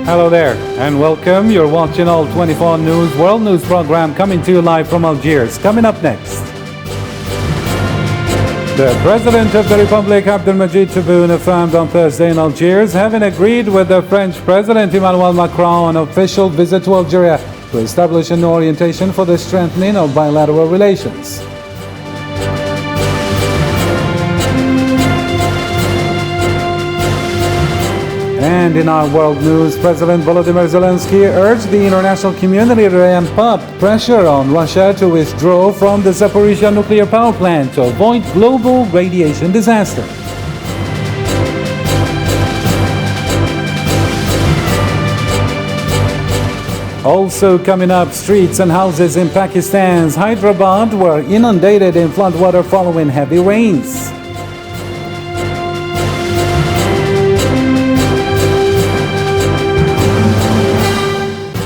Hello there and welcome. You're watching All 24 News World News program coming to you live from Algiers. Coming up next, the President of the Republic, Abdelmajid Tebboune, affirmed on Thursday in Algiers, having agreed with the French President Emmanuel Macron on an official visit to Algeria to establish a new orientation for the strengthening of bilateral relations. And in our world news, President Volodymyr Zelensky urged the international community to ramp up pressure on Russia to withdraw from the Zaporizhzhia nuclear power plant to avoid global radiation disaster. Also coming up, streets and houses in Pakistan's Hyderabad were inundated in floodwater following heavy rains.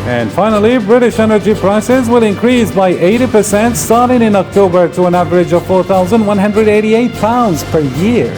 And finally, British energy prices will increase by 80% starting in October to an average of £4,188 per year.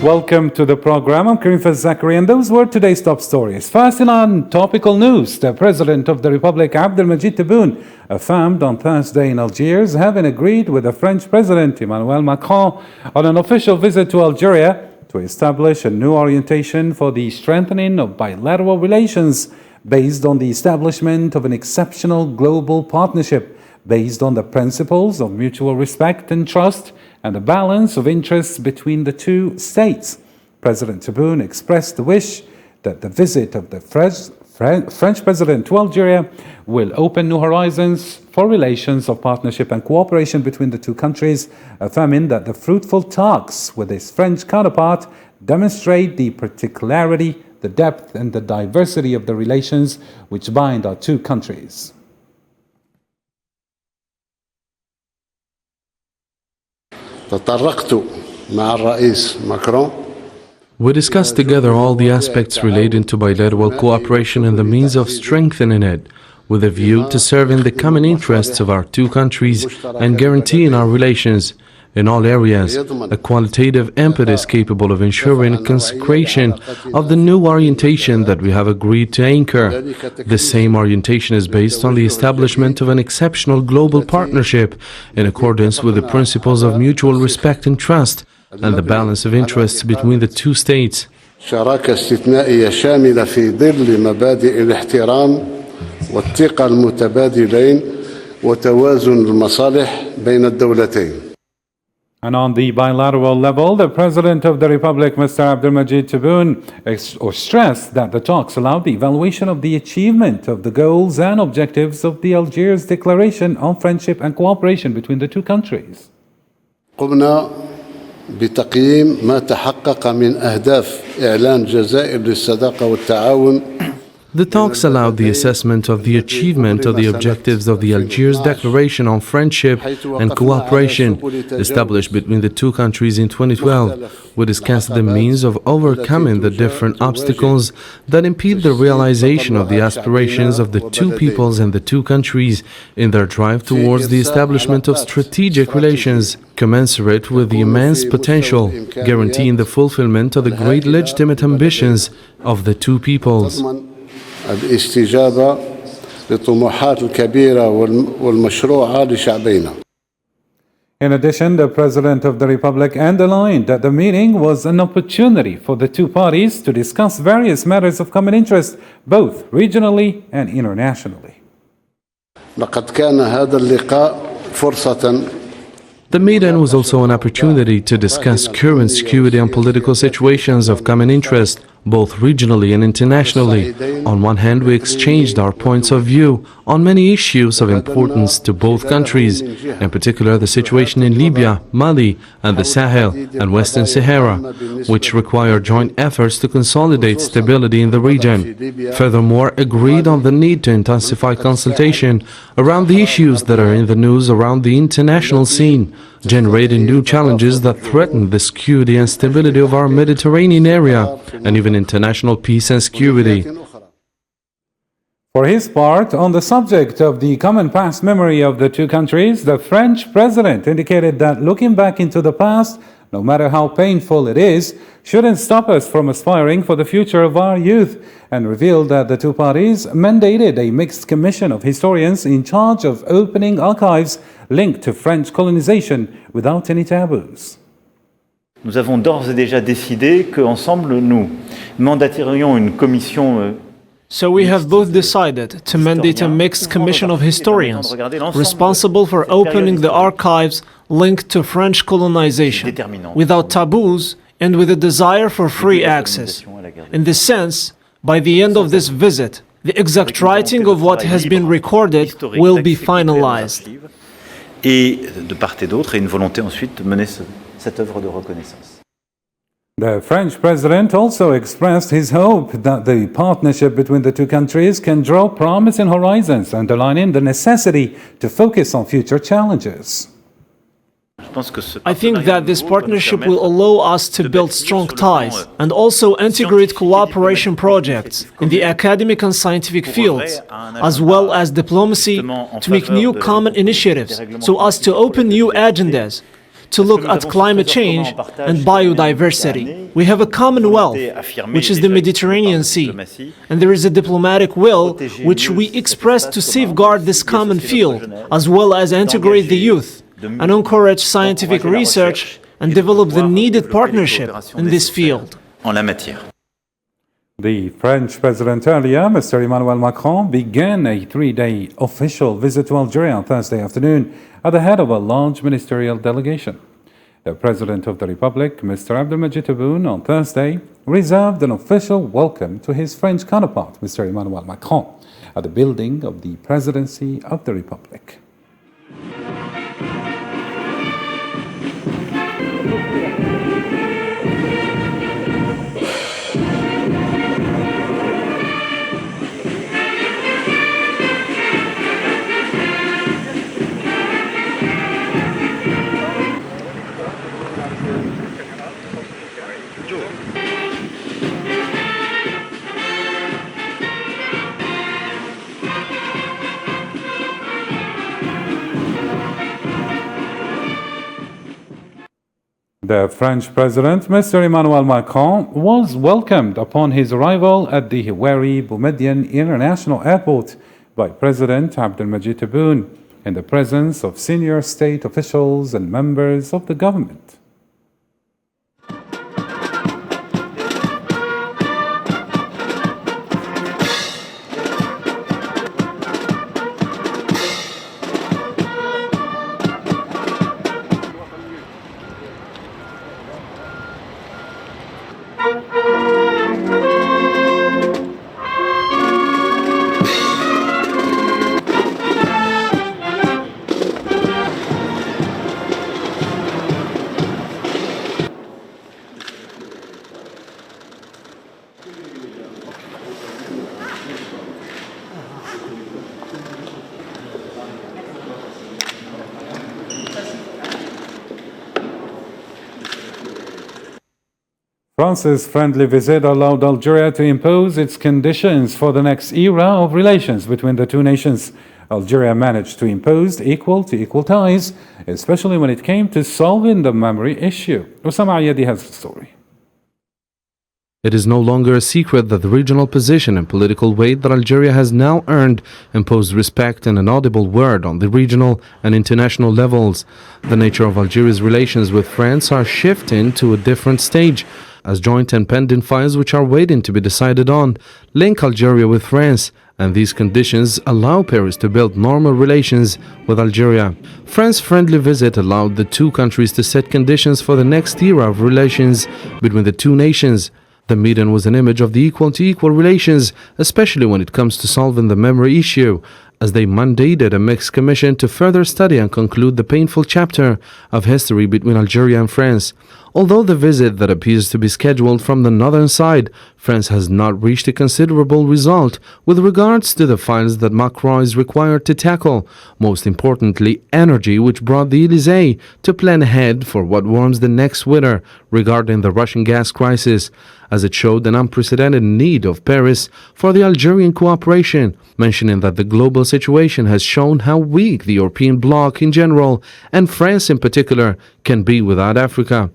Welcome to the program. I'm Karim Zachary, and those were today's top stories. First in on topical news, the President of the Republic, Abdelmajid Tebboune, affirmed on Thursday in Algiers, having agreed with the French President Emmanuel Macron on an official visit to Algeria to establish a new orientation for the strengthening of bilateral relations based on the establishment of an exceptional global partnership based on the principles of mutual respect and trust and the balance of interests between the two states. President Tebboune expressed the wish that the visit of the French President to Algeria will open new horizons for relations of partnership and cooperation between the two countries, affirming that the fruitful talks with his French counterpart demonstrate the particularity, the depth and the diversity of the relations which bind our two countries. تطرقت مع الرئيس ماكرون. We discussed together all the aspects relating to bilateral cooperation and the means of strengthening it, with a view to serving the common interests of our two countries and guaranteeing our relations in all areas, a qualitative impetus capable of ensuring consecration of the new orientation that we have agreed to anchor. This same orientation is based on the establishment of an exceptional global partnership in accordance with the principles of mutual respect and trust and the balance of interests between the two states. شراكة استثنائية شاملة في ظل مبادئ الاحترام والثقة المتبادلين وتوازن المصالح بين الدولتين. And on the bilateral level, the President of the Republic, Mr. Abdelmajid Tebboune, stressed that the talks allowed the evaluation of the achievement of the goals and objectives of the Algiers Declaration on Friendship and Cooperation between the two countries. قمنا بتقييم ما تحقق من أهداف إعلان الجزائر للصداقة والتعاون. The talks allowed the assessment of the achievement of the objectives of the Algiers Declaration on Friendship and Cooperation established between the two countries in 2012. We discussed the means of overcoming the different obstacles that impede the realization of the aspirations of the two peoples and the two countries in their drive towards the establishment of strategic relations commensurate with the immense potential, guaranteeing the fulfillment of the great legitimate ambitions of the two peoples. الاستجابة للطموحات الكبيرة والمشروعة لشعبينا. In addition, the President of the Republic underlined that the meeting was an opportunity for the two parties to discuss various matters of common interest, both regionally and internationally. لقد كان هذا اللقاء فرصة. The meeting was also an opportunity to discuss current security and political situations of common interest, both regionally and internationally. On one hand, we exchanged our points of view on many issues of importance to both countries, in particular the situation in Libya, Mali, and the Sahel and Western Sahara, which require joint efforts to consolidate stability in the region. Furthermore, agreed on the need to intensify consultation around the issues that are in the news around the international scene, generating new challenges that threaten the security and stability of our Mediterranean area and even international peace and security. For his part, on the subject of the common past memory of the two countries, the French president indicated that looking back into the past, no matter how painful it is, shouldn't stop us from aspiring for the future of our youth, and revealed that the two parties mandated a mixed commission of historians in charge of opening archives linked to French colonization without any taboos. Nous avons d'ores et déjà décidé qu'ensemble, nous mandaterions une commission. So we have both decided to mandate a mixed commission of historians responsible for opening the archives linked to French colonization, without taboos and with a desire for free access. In this sense, by the end of this visit, the exact writing of what has been recorded will be finalized. Et de part et d'autre, et une volonté ensuite de mener cette œuvre de reconnaissance. The French president also expressed his hope that the partnership between the two countries can draw promising horizons, underlining the necessity to focus on future challenges. I think that this partnership will allow us to build strong ties and also integrate cooperation projects in the academic and scientific fields, as well as diplomacy, to make new common initiatives so as to open new agendas, to look at climate change and biodiversity. We have a common wealth, which is the Mediterranean Sea, and there is a diplomatic will which we express to safeguard this common field, as well as integrate the youth, and encourage scientific research and develop the needed partnership in this field. The French President earlier, Mr. Emmanuel Macron, began a three-day official visit to Algeria on Thursday afternoon at the head of a large ministerial delegation. The President of the Republic, Mr. Abdelmajid Tebboune, on Thursday reserved an official welcome to his French counterpart, Mr. Emmanuel Macron, at the building of the Presidency of the Republic. The French President, Mr. Emmanuel Macron, was welcomed upon his arrival at the Houari Boumediene International Airport by President Abdelmajid Tebboune in the presence of senior state officials and members of the government. France's friendly visit allowed Algeria to impose its conditions for the next era of relations between the two nations. Algeria managed to impose equal to equal ties, especially when it came to solving the memory issue. Osama Ayadi has the story. It is no longer a secret that the regional position and political weight that Algeria has now earned imposed respect and an audible word on the regional and international levels. The nature of Algeria's relations with France are shifting to a different stage, as joint and pending files which are waiting to be decided on link Algeria with France, and these conditions allow Paris to build normal relations with Algeria. France's friendly visit allowed the two countries to set conditions for the next era of relations between the two nations. The meeting was an image of the equal to equal relations, especially when it comes to solving the memory issue, as they mandated a mixed commission to further study and conclude the painful chapter of history between Algeria and France. Although the visit that appears to be scheduled from the northern side, France has not reached a considerable result with regards to the files that Macron is required to tackle, most importantly energy, which brought the Élysée to plan ahead for what warms the next winter regarding the Russian gas crisis, as it showed an unprecedented need of Paris for the Algerian cooperation, mentioning that the global situation has shown how weak the European bloc in general, and France in particular, can be without Africa.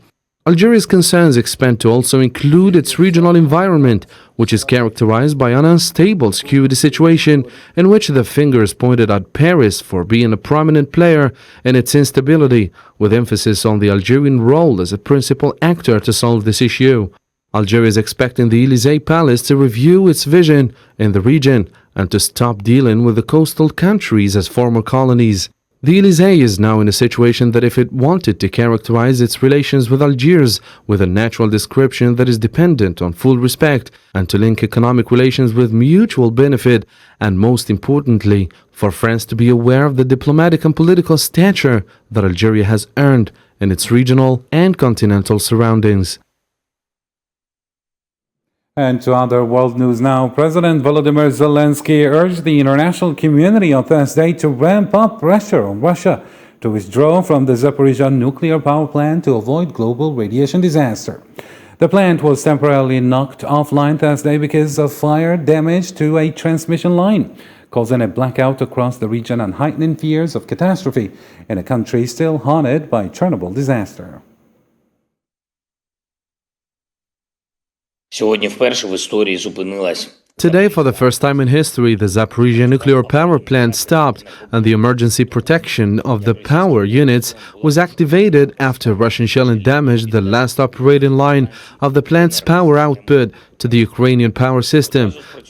Algeria's concerns expand to also include its regional environment, which is characterized by an unstable security situation in which the finger is pointed at Paris for being a prominent player in its instability, with emphasis on the Algerian role as a principal actor to solve this issue. Algeria is expecting the Élysée Palace to review its vision in the region and to stop dealing with the coastal countries as former colonies. The Élysée is now in a situation that if it wanted to characterize its relations with Algiers with a natural description that is dependent on full respect and to link economic relations with mutual benefit, and most importantly, for France to be aware of the diplomatic and political stature that Algeria has earned in its regional and continental surroundings. And to other world news now, President Volodymyr Zelensky urged the international community on Thursday to ramp up pressure on Russia to withdraw from the Zaporizhzhia nuclear power plant to avoid global radiation disaster. The plant was temporarily knocked offline Thursday because of fire damage to a transmission line, causing a blackout across the region and heightening fears of catastrophe in a country still haunted by Chernobyl disaster. Сьогодні вперше в історії зупинилась. Today, for the first time in history, the Zaporizhzhia nuclear power plant stopped and the emergency protection of the power units was activated after Russian shelling damaged the last operating line of the plant's power output to the Ukrainian power system.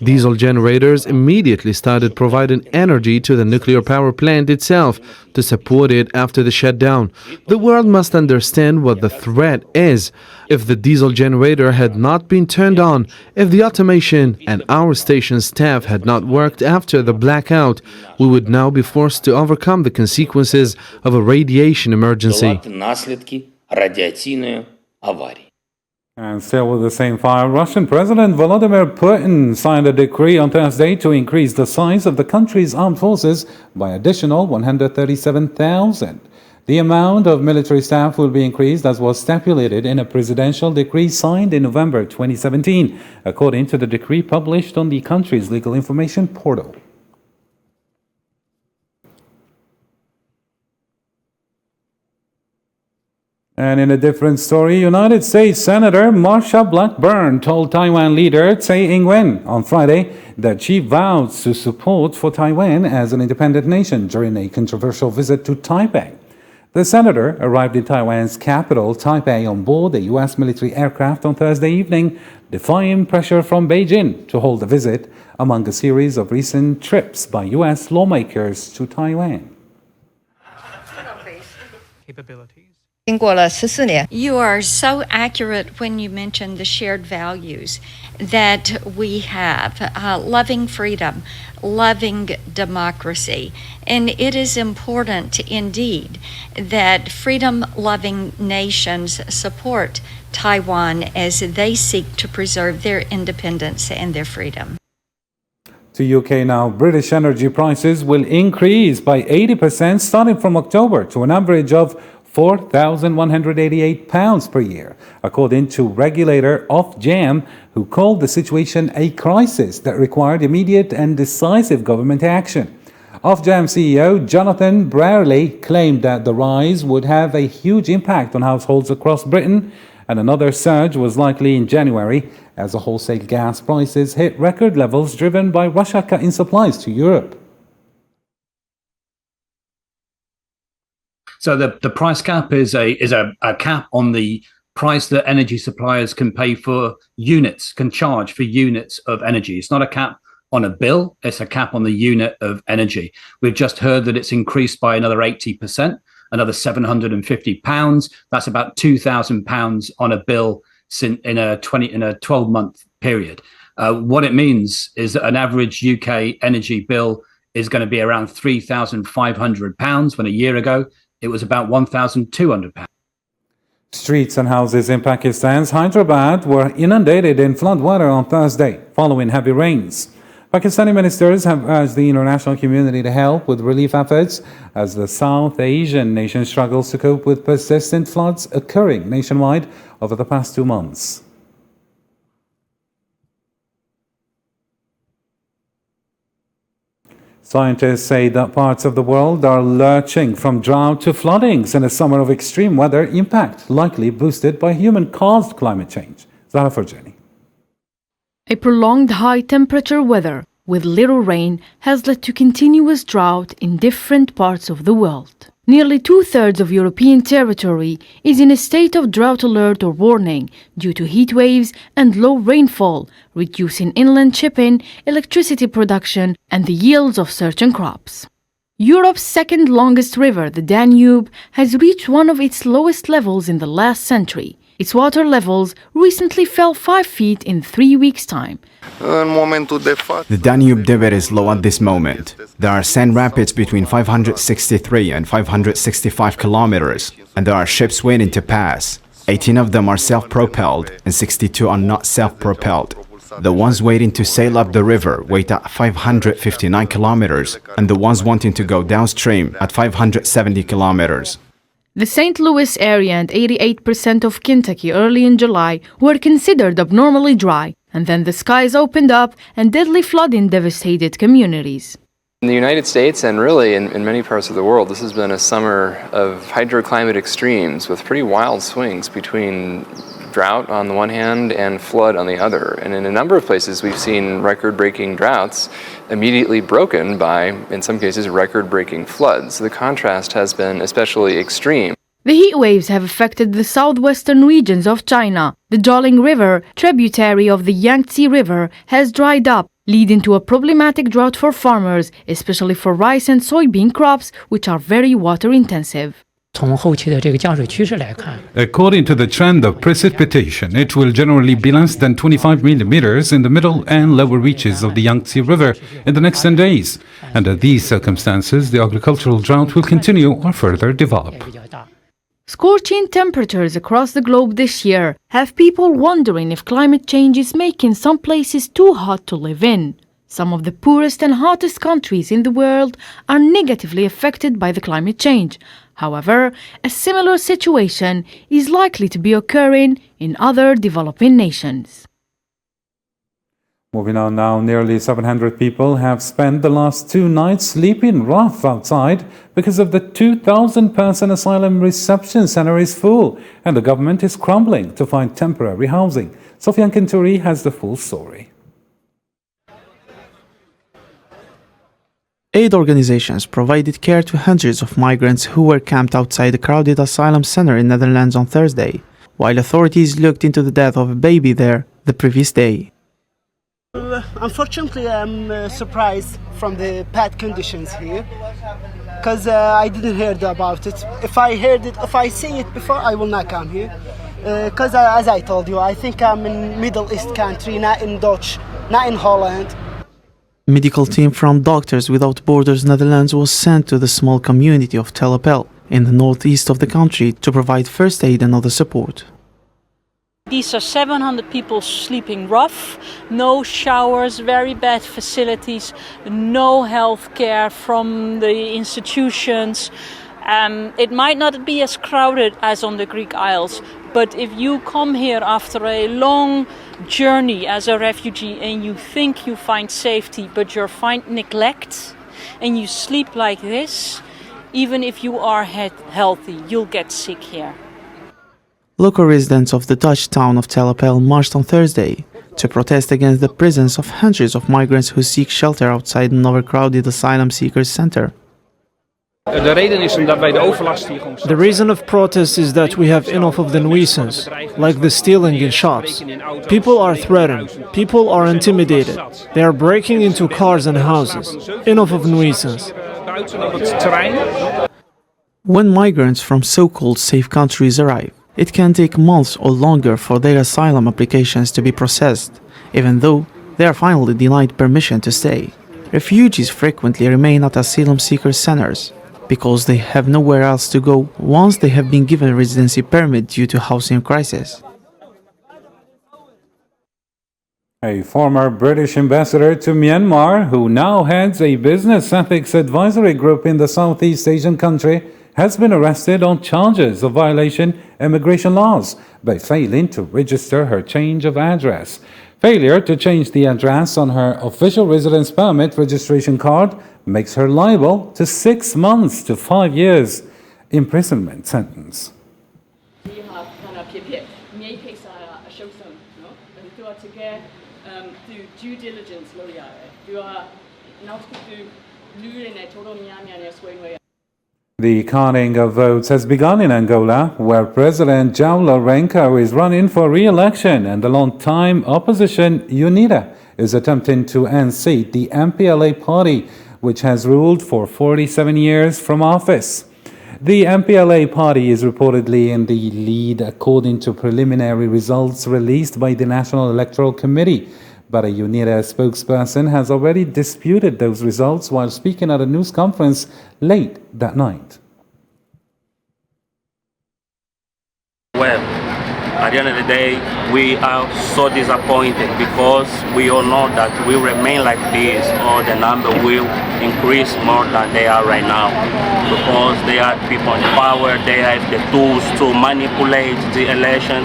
Diesel generators immediately started providing energy to the nuclear power plant itself to support it after the shutdown. The world must understand what the threat is. If the diesel generator had not been turned on, if the automation and our station staff had not worked after the blackout, we would now be forced to overcome the consequences of a radiation emergency. Долати наслідки радіаційної аварії. And still with the same fire, Russian President Vladimir Putin signed a decree on Thursday to increase the size of the country's armed forces by additional 137,000. The amount of military staff will be increased as was stipulated in a presidential decree signed in November 2017, according to the decree published on the country's legal information portal. And in a different story, United States Senator Marsha Blackburn told Taiwan leader Tsai Ing-wen on Friday that she vowed to support for Taiwan as an independent nation during a controversial visit to Taipei. The senator arrived in Taiwan's capital, Taipei, on board a U.S. military aircraft on Thursday evening, defying pressure from Beijing to hold the visit among a series of recent trips by U.S. lawmakers to Taiwan. You are so accurate when you mention the shared values that we have, loving freedom, loving democracy. And it is important indeed that freedom-loving nations support Taiwan as they seek to preserve their independence and their freedom. To UK now, British energy prices will increase by 80% starting from October to an average of £4,188 per year, according to regulator Ofgem, who called the situation a crisis that required immediate and decisive government action. Ofgem CEO Jonathan Brierley claimed that the rise would have a huge impact on households across Britain, and another surge was likely in January as the wholesale gas prices hit record levels driven by Russia cutting supplies to Europe. So the price cap is a cap on the price that energy suppliers can pay for units, can charge for units of energy. It's not a cap on a bill, it's a cap on the unit of energy. We've just heard that it's increased by another 80%, another £750. That's about £2,000 on a bill in a 12-month period. What it means is that an average UK energy bill is going to be around £3,500 when a year ago it was about £1,200. Streets and houses in Pakistan's Hyderabad were inundated in floodwater on Thursday following heavy rains. Pakistani ministers have urged the international community to help with relief efforts as the South Asian nation struggles to cope with persistent floods occurring nationwide over the past 2 months. Scientists say that parts of the world are lurching from drought to floodings in a summer of extreme weather impact, likely boosted by human-caused climate change. Zara Farjani. A prolonged high-temperature weather with little rain has led to continuous drought in different parts of the world. Nearly two-thirds of European territory is in a state of drought alert or warning due to heat waves and low rainfall, reducing inland shipping, electricity production, and the yields of certain crops. Europe's second longest river, the Danube, has reached one of its lowest levels in the last century. Its water levels recently fell 5 feet in 3 weeks' time. The Danube debit is low at this moment. There are sand rapids between 563 and 565 kilometers, and there are ships waiting to pass. 18 of them are self-propelled and 62 are not self-propelled. The ones waiting to sail up the river wait at 559 kilometers, and the ones wanting to go downstream at 570 kilometers. The St. Louis area and 88% of Kentucky early in July were considered abnormally dry, and then the skies opened up and deadly flooding devastated communities. In the United States and really in many parts of the world, this has been a summer of hydroclimate extremes with pretty wild swings between drought on the one hand and flood on the other. And in a number of places we've seen record-breaking droughts immediately broken by, in some cases, record-breaking floods. The contrast has been especially extreme. The heat waves have affected the southwestern regions of China. The Jialing River, tributary of the Yangtze River, has dried up, leading to a problematic drought for farmers, especially for rice and soybean crops, which are very water-intensive. According to the trend of precipitation, it will generally be less than 25 millimeters in the middle and lower reaches of the Yangtze River in the next 10 days. Under these circumstances, the agricultural drought will continue or further develop. Scorching temperatures across the globe this year have people wondering if climate change is making some places too hot to live in. Some of the poorest and hottest countries in the world are negatively affected by the climate change. However, a similar situation is likely to be occurring in other developing nations. Moving on now, nearly 700 people have spent the last 2 nights sleeping rough outside because of the 2,000-person asylum reception center is full and the government is scrambling to find temporary housing. Sofian Kinturi has the full story. Aid organizations provided care to hundreds of migrants who were camped outside a crowded asylum center in Netherlands on Thursday, while authorities looked into the death of a baby there the previous day. Unfortunately, I'm surprised from the bad conditions here, because I didn't hear about it. If I see it before, I will not come here. Because as I told you, I think I'm in Middle East country, not in Dutch, not in Holland. Medical team from Doctors Without Borders Netherlands was sent to the small community of Tel Appel in the northeast of the country to provide first aid and other support. These are 700 people sleeping rough, no showers, very bad facilities, no health care from the institutions. It might not be as crowded as on the Greek Isles, but if you come here after a long journey as a refugee and you think you find safety, but you find neglect and you sleep like this, even if you are healthy, you'll get sick here. Local residents of the Dutch town of Tel Appel marched on Thursday to protest against the presence of hundreds of migrants who seek shelter outside an overcrowded asylum seekers center. The reason of protest is that we have enough of the nuisance, like the stealing in shops. People are threatened, people are intimidated, they are breaking into cars and houses. Enough of nuisance. When migrants from so-called safe countries arrive, it can take months or longer for their asylum applications to be processed, even though they are finally denied permission to stay. Refugees frequently remain at asylum seeker centers because they have nowhere else to go once they have been given a residency permit due to housing crisis. A former British ambassador to Myanmar, who now heads a business ethics advisory group in the Southeast Asian country, has been arrested on charges of violating immigration laws by failing to register her change of address. Failure to change the address on her official residence permit registration card makes her liable to 6 months to 5 years imprisonment sentence. Due diligence The counting of votes has begun in Angola, where President João Lourenço is running for re-election and the long-time opposition UNITA is attempting to unseat the MPLA party, which has ruled for 47 years from office. The MPLA party is reportedly in the lead according to preliminary results released by the National Electoral Committee, but a UNITA spokesperson has already disputed those results while speaking at a news conference late that night. Well, at the end of the day, we are so disappointed because we all know that we remain like this or the number will increase more than they are right now, because they are people in power, they have the tools to manipulate the election,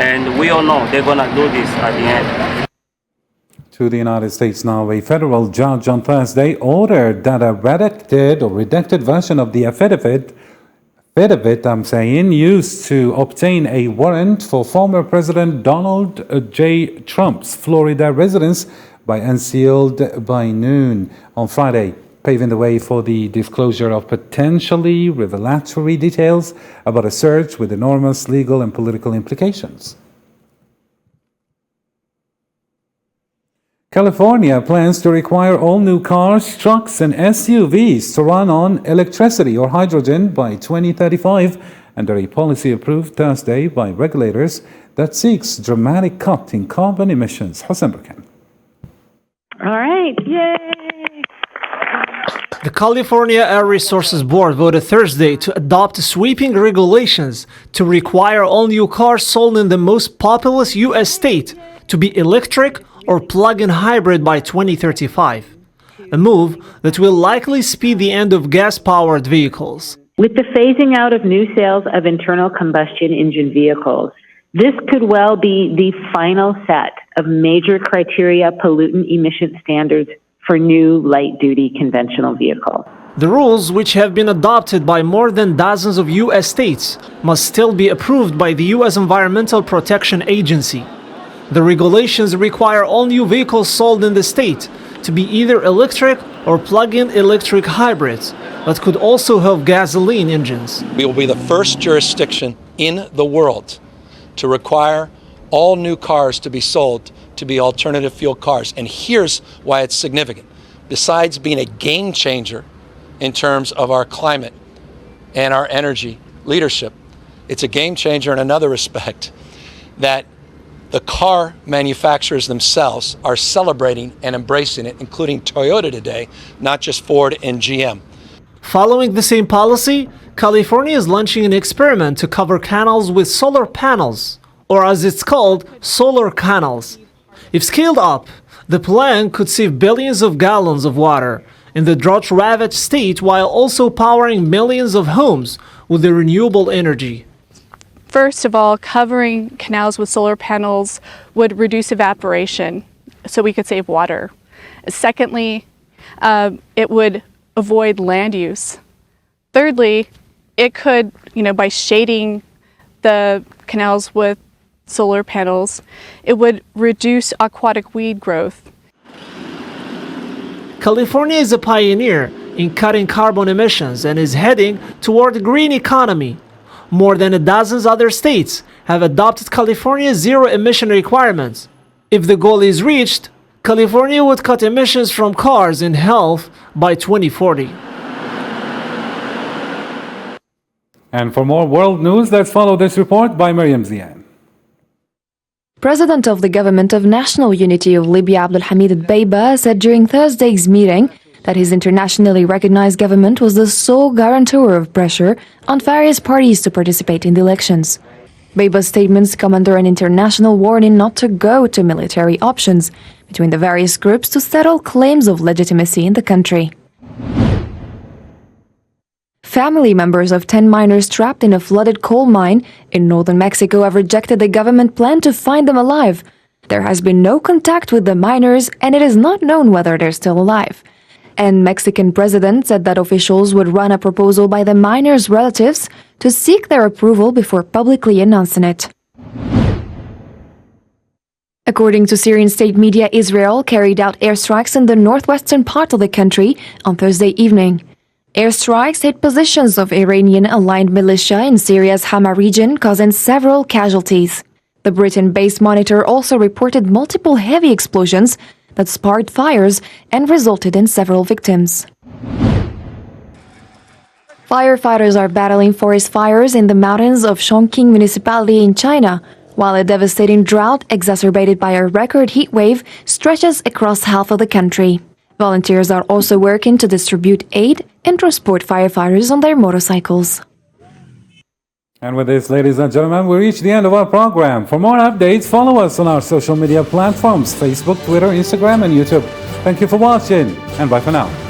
and we all know they're gonna do this at the end. To the United States now, a federal judge on Thursday ordered that a redacted version of the affidavit used to obtain a warrant for former President Donald J. Trump's Florida residence be unsealed by noon on Friday, paving the way for the disclosure of potentially revelatory details about a search with enormous legal and political implications. California plans to require all new cars, trucks, and SUVs to run on electricity or hydrogen by 2035 under a policy approved Thursday by regulators that seeks dramatic cut in carbon emissions. Hossein Burkan. All right, yay! The California Air Resources Board voted Thursday to adopt sweeping regulations to require all new cars sold in the most populous U.S. state to be electric or plug-in hybrid by 2035, a move that will likely speed the end of gas-powered vehicles. With the phasing out of new sales of internal combustion engine vehicles, this could well be the final set of major criteria pollutant emission standards for new light-duty conventional vehicles. The rules, which have been adopted by more than dozens of U.S. states, must still be approved by the U.S. Environmental Protection Agency. The regulations require all new vehicles sold in the state to be either electric or plug-in electric hybrids, but could also have gasoline engines. We will be the first jurisdiction in the world to require all new cars to be sold to be alternative fuel cars. And here's why it's significant. Besides being a game changer in terms of our climate and our energy leadership, it's a game changer in another respect, that the car manufacturers themselves are celebrating and embracing it, including Toyota today, not just Ford and GM. Following the same policy, California is launching an experiment to cover canals with solar panels, or as it's called, solar canals. If scaled up, the plan could save billions of gallons of water in the drought-ravaged state while also powering millions of homes with the renewable energy. First of all, covering canals with solar panels would reduce evaporation, so we could save water. Secondly, it would avoid land use. Thirdly, it could, by shading the canals with solar panels, it would reduce aquatic weed growth. California is a pioneer in cutting carbon emissions and is heading toward a green economy. More than a dozen other states have adopted California's zero-emission requirements. If the goal is reached, California would cut emissions from cars and health by 2040. And for more world news, let's follow this report by Miriam Zian. President of the Government of National Unity of Libya, Abdulhamid Dbeiba, said during Thursday's meeting that his internationally recognized government was the sole guarantor of pressure on various parties to participate in the elections. Beiba's statements come under an international warning not to go to military options between the various groups to settle claims of legitimacy in the country. Family members of 10 miners trapped in a flooded coal mine in northern Mexico have rejected the government plan to find them alive. There has been no contact with the miners, and it is not known whether they're still alive. And Mexican president said that officials would run a proposal by the miners' relatives to seek their approval before publicly announcing it. According to Syrian state media, Israel carried out airstrikes in the northwestern part of the country on Thursday evening. Airstrikes hit positions of Iranian-aligned militia in Syria's Hama region, causing several casualties. The Britain-based Monitor also reported multiple heavy explosions that sparked fires and resulted in several victims. Firefighters are battling forest fires in the mountains of Chongqing municipality in China, while a devastating drought exacerbated by a record heat wave stretches across half of the country. Volunteers are also working to distribute aid and transport firefighters on their motorcycles. And with this, ladies and gentlemen, we reach the end of our program. For more updates, follow us on our social media platforms, Facebook, Twitter, Instagram, and YouTube. Thank you for watching, and bye for now.